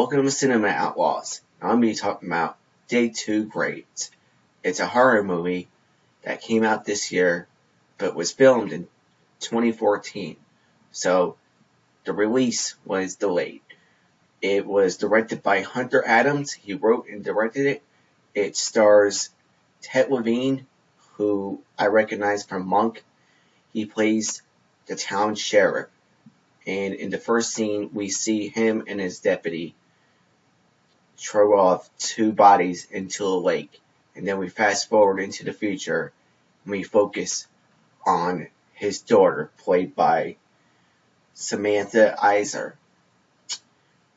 Welcome to Cinema Outlaws. I'm going to be talking about Day 2 Grades. It's a horror movie that came out this year, but was filmed in 2014. So, the release was delayed. It was directed by Hunter Adams. He wrote and directed it. It stars Ted Levine, who I recognize from Monk. He plays the town sheriff. And in the first scene, we see him and his deputy throw off two bodies into a lake. And then we fast forward into the future, and we focus on his daughter, played by Samantha Iser.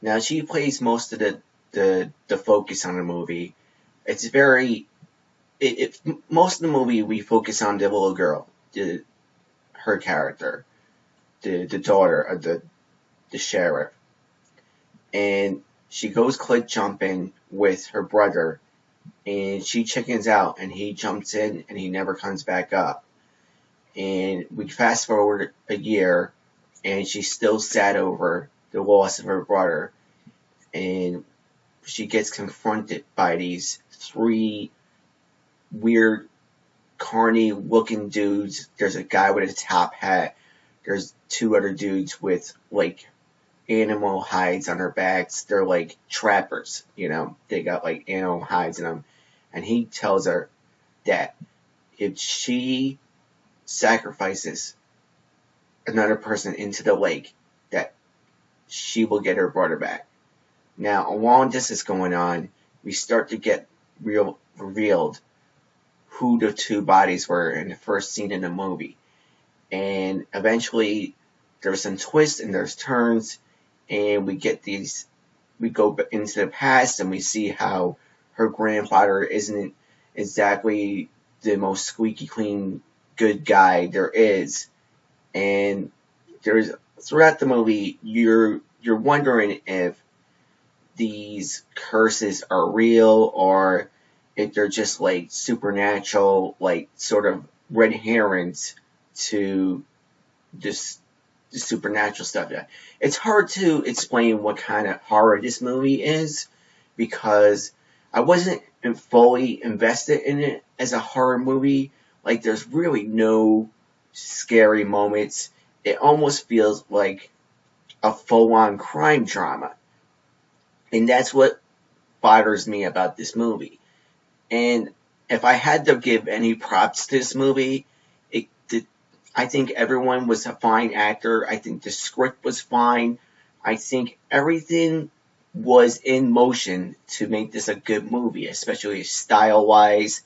Now, she plays most of the focus on the movie. It's most of the movie we focus on the little girl, her character, the daughter of the sheriff. And she goes cliff jumping with her brother, and she chickens out, and he jumps in, and he never comes back up. And we fast forward a year, and she's still sad over the loss of her brother. And she gets confronted by these three weird, carny-looking dudes. There's a guy with a top hat. There's two other dudes with, like, animal hides on their backs. They're like trappers, They got, like, animal hides in them. And he tells her that if she sacrifices another person into the lake, that she will get her brother back. Now, while this is going on, we start to get revealed who the two bodies were in the first scene in the movie. And eventually, there's some twists and there's turns, and we go into the past, and we see how her grandfather isn't exactly the most squeaky clean good guy there is. And throughout the movie, you're wondering if these curses are real, or if they're just like supernatural, like sort of red herrings to this supernatural stuff. It's hard to explain what kind of horror this movie is, because I wasn't fully invested in it as a horror movie. Like, there's really no scary moments. It almost feels like a full-on crime drama. And that's what bothers me about this movie. And if I had to give any props to this movie, I think everyone was a fine actor. I think the script was fine. I think everything was in motion to make this a good movie, especially style-wise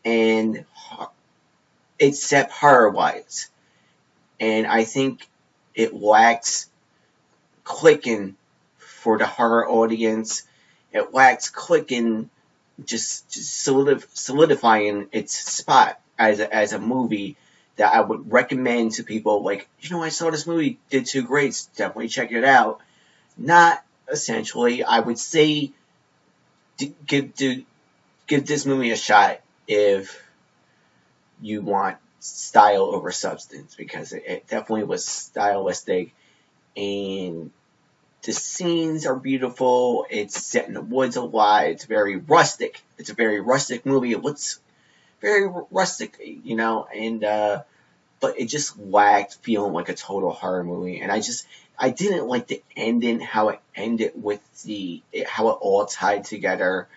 and except horror-wise. And I think it lacks clicking for the horror audience. It lacks clicking, just solidifying its spot as a movie that I would recommend to people. Like, I saw this movie, did 2 grades, definitely check it out. Not essentially. I would say give this movie a shot if you want style over substance, because it definitely was stylistic, and the scenes are beautiful. It's set in the woods a lot. It's very rustic. It's a very rustic movie. It looks very rustic, and but it just lacked feeling like a total horror movie. And I didn't like the ending, how it ended with how it all tied together.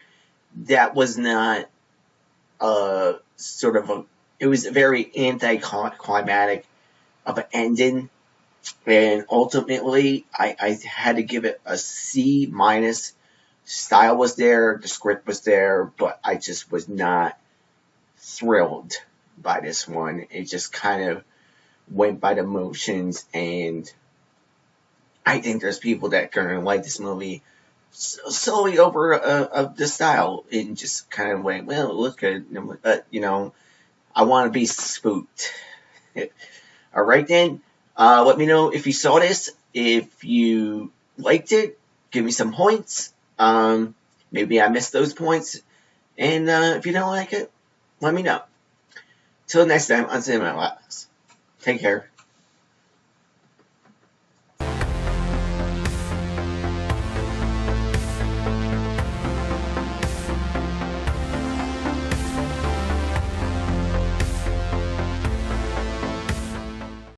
That was not it was a very anticlimactic of an ending. And ultimately, I had to give it a C-. Style was there, the script was there, but I just was not thrilled by this one. It just kind of went by the motions, and I think there's people that are going to like this movie solely over the style, and just kind of went, well, it looks good, but, I want to be spooked. Alright then, let me know if you saw this, if you liked it, give me some points. Maybe I missed those points, and if you don't like it, let me know. Till next time on Cinema Labs. Take care.